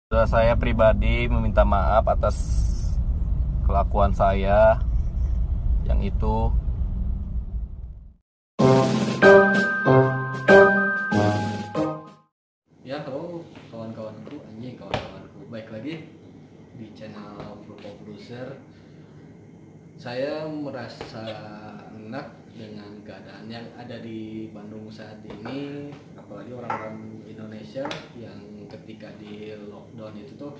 Saya pribadi meminta maaf atas kelakuan saya yang itu. Ya, halo kawan-kawanku, kawan-kawanku. Baik lagi di channel Fruit of Loser. Saya merasa enak dengan keadaan yang ada di Bandung saat ini, apalagi orang-orang Indonesia yang ketika di lockdown itu tuh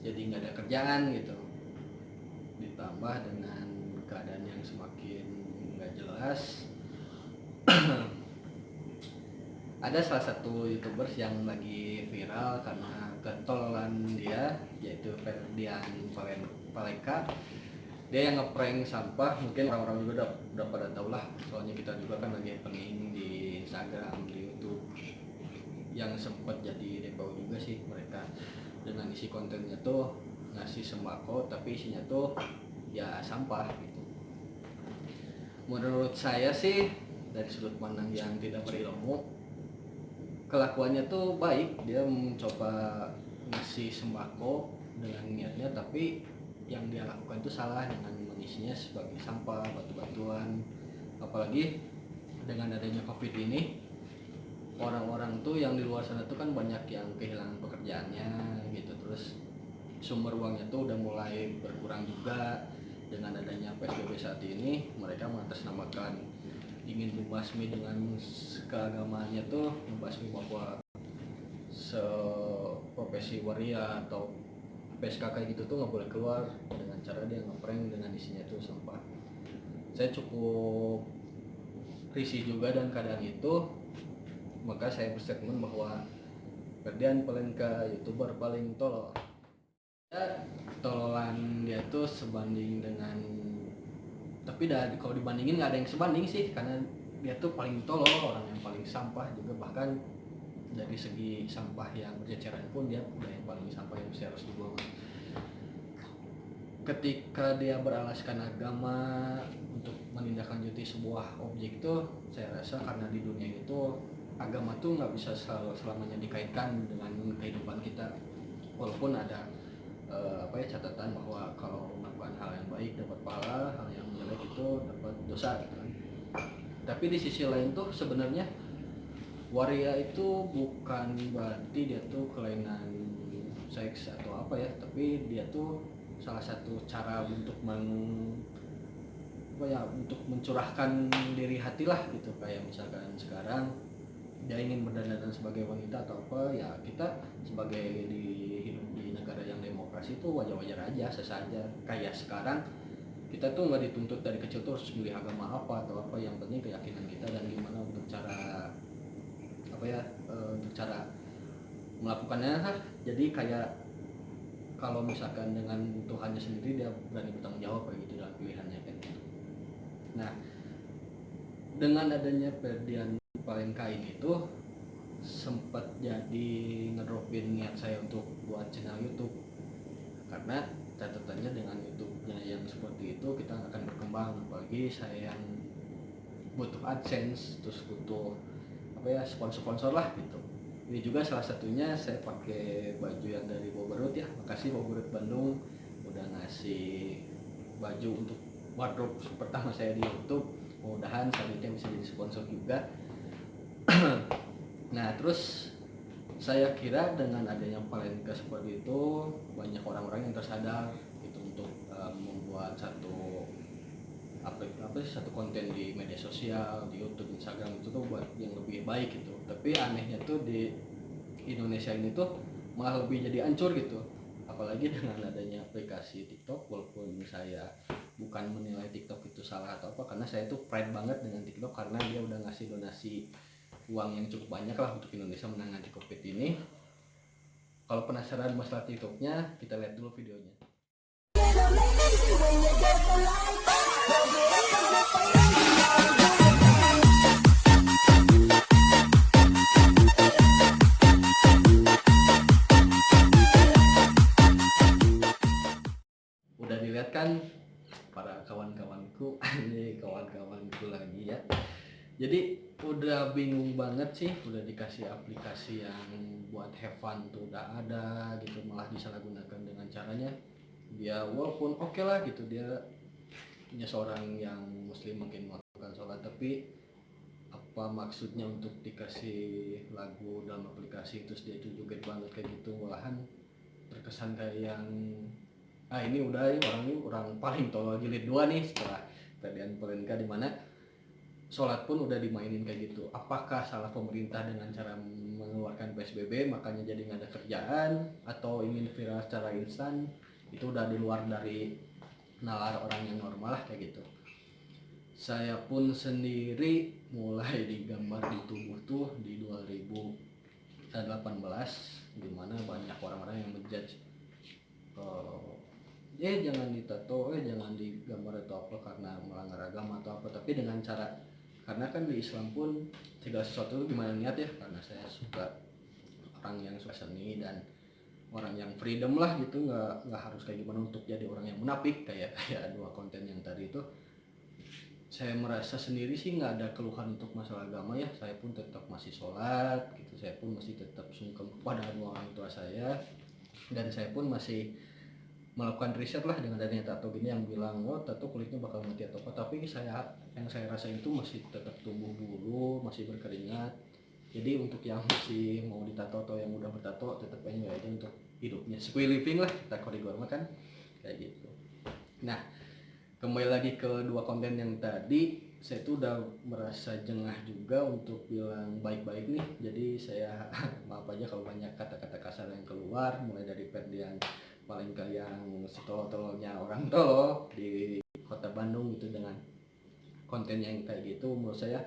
jadi nggak ada kerjaan gitu. Ditambah dengan keadaan yang semakin nggak jelas. Ada salah satu YouTubers yang lagi viral karena ketololan dia, yaitu Ferdian Paleka. Dia yang ngeprank sampah. Mungkin orang-orang juga udah pada tahu lah, soalnya kita juga kan lagi happening di Instagram, di YouTube, yang sempat jadi DPO juga sih mereka, dengan isi kontennya tuh ngasih sembako tapi isinya tuh ya sampah gitu. Menurut saya sih dari sudut pandang yang tidak berilmu, kelakuannya tuh baik. Dia mencoba ngasih sembako dengan niatnya, tapi yang dia lakukan itu salah dengan mengisinya sebagai sampah, batu-batuan. Apalagi dengan adanya COVID ini, orang-orang tuh yang di luar sana tuh kan banyak yang kehilangan pekerjaannya gitu. Terus sumber uangnya tuh udah mulai berkurang juga. Dengan adanya PSBB saat ini, mereka mengatasnamakan ingin membasmi dengan keagamaannya tuh, membasmi bahwa seprofesi waria atau PSKK gitu tuh nggak boleh keluar, dengan cara dia ngeprank dengan isinya tuh sampah. Saya cukup risih juga dan keadaan itu, maka saya berstatement bahwa Ferdian Paleka YouTuber paling tolol. Ya, tololan dia tuh sebanding dengan, tapi kalau dibandingin nggak ada yang sebanding sih, karena dia tuh paling tolol, orang yang paling sampah juga. Bahkan dari segi sampah yang berceceran pun dia udah yang paling sampah yang harus dibuang. Ketika dia beralaskan agama untuk menindaklanjuti sebuah objek itu, saya rasa karena di dunia itu agama tuh nggak bisa selamanya dikaitkan dengan kehidupan kita. Walaupun ada catatan bahwa kalau melakukan hal yang baik dapat pahala, hal yang jelek itu dapat dosa gitu kan. Tapi di sisi lain tuh sebenarnya waria itu bukan berarti dia tuh kelainan seks atau apa ya, tapi dia tuh salah satu cara untuk untuk mencurahkan diri hati lah gitu. Kayak misalkan sekarang dia ingin berdandan sebagai wanita atau apa, ya kita sebagai hidup di negara yang demokrasi itu wajar-wajar aja, sesaja. Kayak sekarang kita tuh nggak dituntut dari kecil tuh harus milih agama apa atau apa, yang penting keyakinan kita dan gimana untuk cara untuk cara melakukannya lah. Jadi kayak kalau misalkan dengan Tuhannya sendiri, dia berani bertanggung jawab kayak gitu dalam pilihannya kan. Nah, dengan adanya Ferdian Paleka ini tuh sempat jadi ngedropin niat saya untuk buat channel YouTube, karena catatannya dengan YouTube-nya yang seperti itu kita akan berkembang. Apalagi saya yang butuh AdSense, terus butuh sponsor-sponsor lah gitu. Ini juga salah satunya saya pakai baju yang dari Boberut ya. Makasih Boberut Bandung udah ngasih baju untuk wardrobe pertama saya di YouTube. Mudah-mudahan selanjutnya bisa jadi sponsor juga. Nah, terus saya kira dengan adanya Paleka seperti itu, banyak orang-orang yang tersadar gitu untuk membuat satu konten di media sosial, di YouTube, Instagram itu tuh buat yang lebih baik gitu. Tapi anehnya tuh di Indonesia ini tuh malah lebih jadi hancur gitu. Apalagi dengan adanya aplikasi TikTok. Walaupun saya bukan menilai TikTok itu salah atau apa, karena saya tuh pride banget dengan TikTok karena dia udah ngasih donasi uang yang cukup banyak lah untuk Indonesia menangani COVID ini. Kalau penasaran masalah TikToknya, kita lihat dulu videonya. Udah dilihat kan para kawan-kawanku, ini kawan-kawanku lagi ya. Jadi udah bingung banget sih, udah dikasih aplikasi yang buat have fun tuh udah ada gitu, malah disalahgunakan dengan caranya dia walaupun oke lah gitu, dia punya seorang yang muslim mungkin melakukan sholat, tapi apa maksudnya untuk dikasih lagu dalam aplikasi terus dia itu joget banget kayak gitu, malahan terkesan kayak yang ini udah ini orang paling tolol jilid 2 nih setelah Ferdian Pelenka, di mana sholat pun udah dimainin kayak gitu. Apakah salah pemerintah dengan cara mengeluarkan PSBB makanya jadi nggak ada kerjaan, atau ingin viral secara instan? Itu udah di luar dari nalar orang yang normal lah kayak gitu. Saya pun sendiri mulai digambar di tubuh tuh di 2018, dimana banyak orang-orang yang menjudge jangan ditato, jangan digambar atau apa karena melanggar agama atau apa. Tapi dengan cara, karena kan di Islam pun segala sesuatu itu gimana niat ya, karena saya suka orang yang suka seni dan orang yang freedom lah gitu, nggak harus kayak gimana untuk jadi orang yang munafik kayak 2 konten yang tadi itu. Saya merasa sendiri sih nggak ada keluhan untuk masalah agama ya, saya pun tetap masih sholat gitu, saya pun masih tetap sungkem kepada orang tua saya, dan saya pun masih melakukan riset lah dengan adanya tato gini yang bilang tato kulitnya bakal mati atau apa, tapi yang saya rasain itu masih tetap tumbuh bulu, masih berkeringat. Jadi untuk yang masih mau ditato atau yang udah bertato tetap enjoy aja untuk hidupnya, square living lah kita koridor kan kayak gitu. Nah, kembali lagi ke 2 konten yang tadi, saya tuh udah merasa jengah juga untuk bilang baik-baik nih. Jadi saya maaf aja kalau banyak kata-kata kasar yang keluar, mulai dari Ferdian paling yang setolol-tololnya orang tolol di kota Bandung gitu, dengan konten yang kayak gitu. Menurut saya,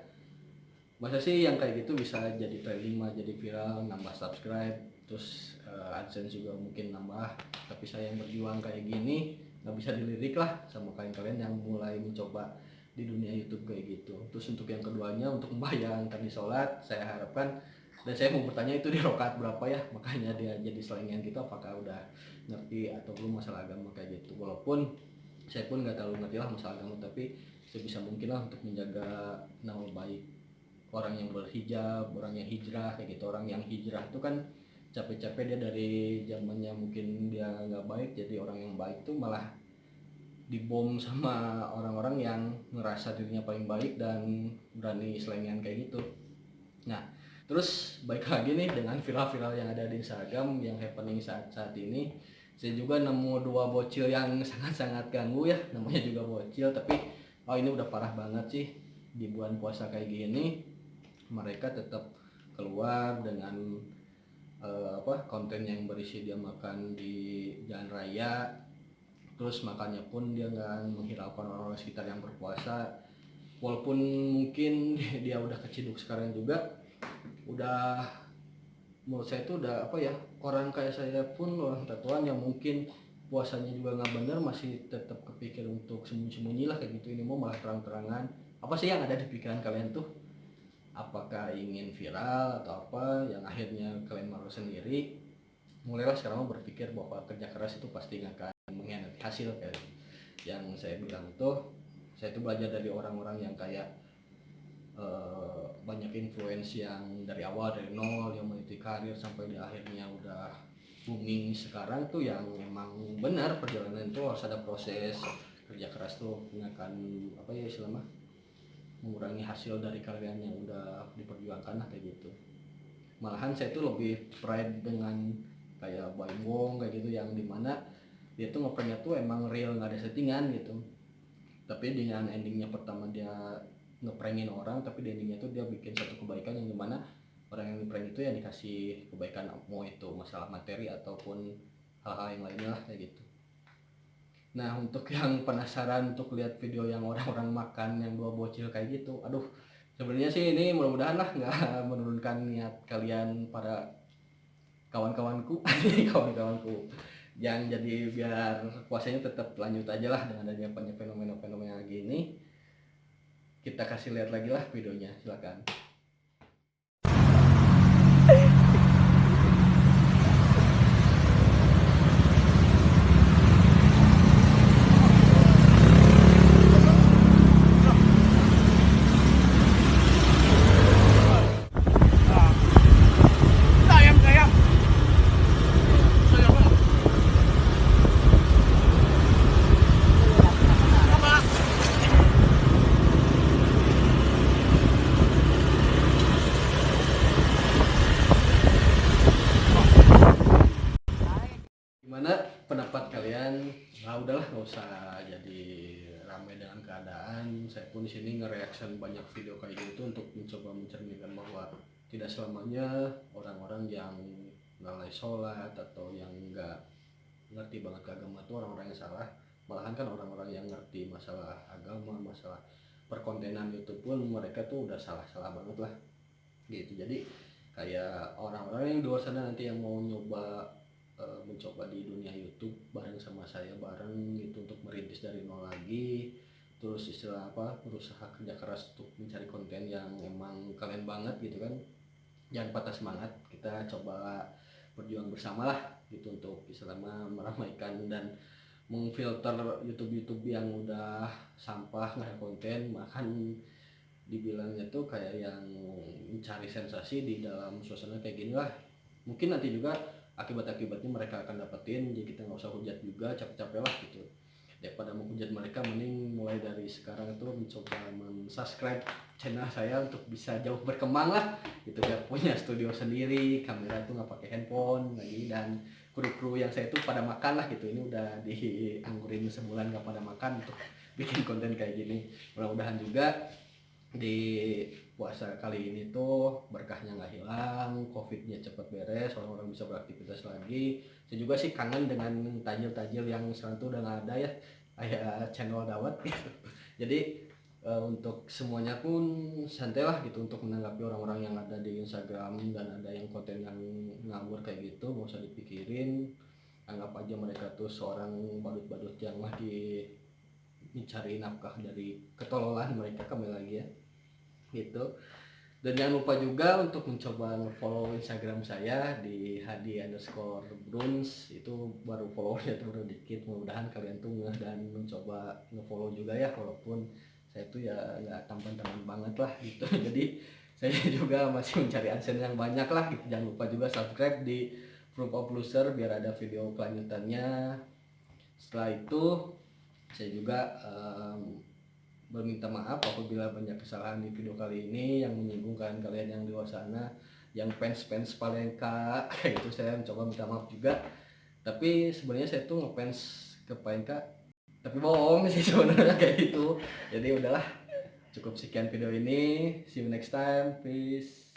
masa sih yang kayak gitu bisa jadi trending, jadi viral, nambah subscribe, terus AdSense juga mungkin nambah. Tapi saya yang berjuang kayak gini nggak bisa dilirik lah sama kalian yang mulai mencoba di dunia YouTube kayak gitu. Terus untuk yang keduanya, untuk Mbak yang tadi sholat, saya harapkan, dan saya mau bertanya itu di rokaat berapa ya, makanya dia jadi selingan gitu, apakah udah ngerti atau belum masalah agama kayak gitu. Walaupun saya pun nggak terlalu ngerti lah masalah agama, tapi sebisa mungkin lah untuk menjaga nama baik orang yang berhijab, orang yang hijrah kayak gitu. Orang yang hijrah itu kan capek-capek dia dari zamannya mungkin dia nggak baik, jadi orang yang baik tuh malah dibom sama orang-orang yang ngerasa dirinya paling baik dan berani selengean kayak gitu. Nah, terus baik lagi nih dengan viral-viral yang ada di Instagram yang happening saat ini, saya juga nemu 2 bocil yang sangat-sangat ganggu ya, namanya juga bocil, tapi ini udah parah banget sih. Di bulan puasa kayak gini mereka tetap keluar dengan konten yang berisi dia makan di jalan raya, terus makannya pun dia nggak menghiraukan orang-orang sekitar yang berpuasa. Walaupun mungkin dia udah keciduk sekarang juga, udah, menurut saya itu udah orang kayak saya pun, orang tatoan yang mungkin puasanya juga nggak bener, masih tetap kepikir untuk sembunyi-sembunyi lah kayak gitu. Ini mau malah terang-terangan. Apa sih yang ada di pikiran kalian tuh? Apakah ingin viral atau apa yang akhirnya kalian malu sendiri? Mulailah sekarang berpikir bahwa kerja keras itu pasti nggak akan mengkhianati hasil. Kayak yang saya bilang tuh, saya tuh belajar dari orang-orang yang kayak banyak influence yang dari awal, dari nol, yang meniti karir sampai di akhirnya udah booming sekarang tuh, yang memang benar perjalanan itu harus ada proses kerja keras tuh, akan istilahnya mengurangi hasil dari kalian yang udah diperjuangkan lah kayak gitu. Malahan saya tuh lebih pride dengan kayak Baim Wong kayak gitu, yang dimana dia tuh ngepranknya tuh emang real, nggak ada settingan gitu. Tapi dengan endingnya pertama dia ngeprankin orang, tapi di endingnya tuh dia bikin satu kebaikan yang dimana orang yang ngeprank itu yang dikasih kebaikan, mau itu masalah materi ataupun hal-hal yang lainnya lah kayak gitu. Nah, untuk yang penasaran untuk lihat video yang orang-orang makan yang 2 bocil kayak gitu, aduh, sebenarnya sih ini mudah-mudahan lah nggak menurunkan niat kalian para kawan-kawanku kawan-kawanku, yang jadi biar puasanya tetap lanjut aja lah dengan adanya banyak fenomena-fenomena gini. Kita kasih lihat lagi lah videonya, silakan. gimana pendapat kalian? Nah udahlah nggak usah jadi ramai dengan keadaan. Saya pun di sini nge-reaction banyak video kayak gitu untuk mencoba mencerminkan bahwa tidak selamanya orang-orang yang lalai sholat atau yang nggak ngerti banget ke agama itu orang-orang yang salah. Malahan kan orang-orang yang ngerti masalah agama, masalah perkontenan itu pun mereka tuh udah salah-salah banget lah gitu. Jadi kayak orang-orang yang di luar sana nanti yang mau mencoba di dunia YouTube bareng sama saya bareng gitu untuk merintis dari nol lagi, terus istilah apa, berusaha kerja keras untuk mencari konten yang emang kalian banget gitu kan, jangan patah semangat, kita coba berjuang bersama lah gitu untuk istilahnya meramaikan dan memfilter YouTube yang udah sampah nggak ada konten, bahkan dibilangnya tuh kayak yang mencari sensasi di dalam suasana kayak gini lah. Mungkin nanti juga akibat-akibatnya mereka akan dapetin, jadi kita nggak usah hujat juga, capek-capek lah gitu. Daripada menghujat mereka, mending mulai dari sekarang itu mencoba subscribe channel saya untuk bisa jauh berkembang lah gitu ya, punya studio sendiri, kamera itu nggak pakai handphone lagi, dan kru-kru yang saya itu pada makan lah gitu. Ini udah dianggurin sebulan nggak pada makan untuk bikin konten kayak gini. Mudah-mudahan juga di puasa kali ini tuh berkahnya nggak hilang, covidnya cepat beres, orang-orang bisa beraktivitas lagi. Saya juga sih kangen dengan tajil-tajil yang sekarang tuh udah nggak ada ya, kayak channel dawet gitu. Jadi untuk semuanya pun santai lah gitu untuk menanggapi orang-orang yang ada di Instagram dan ada yang konten yang ngawur kayak gitu, nggak usah dipikirin. Anggap aja mereka tuh seorang badut-badut yang lagi mencari nafkah dari ketololan mereka, kembali lagi ya gitu. Dan jangan lupa juga untuk mencoba follow Instagram saya di hadi_bruns, itu baru followernya tuh baru dikit. Mudah-mudahan kalian tuh ngeh dan mencoba ngefollow juga ya, walaupun saya tuh ya nggak tampan-tampan banget lah gitu. Jadi saya juga masih mencari adsense yang banyak lah gitu. Jangan lupa juga subscribe di Proof of Loser biar ada video kelanjutannya. Setelah itu saya juga berminta maaf apabila banyak kesalahan di video kali ini yang menyinggung kalian yang di luar sana, yang fans Palenka kayak gitu. Saya mencoba minta maaf juga, tapi sebenarnya saya tuh ngefans ke Palenka tapi bohong sih sebenarnya kayak gitu. Jadi udahlah, cukup sekian video ini, see you next time, peace.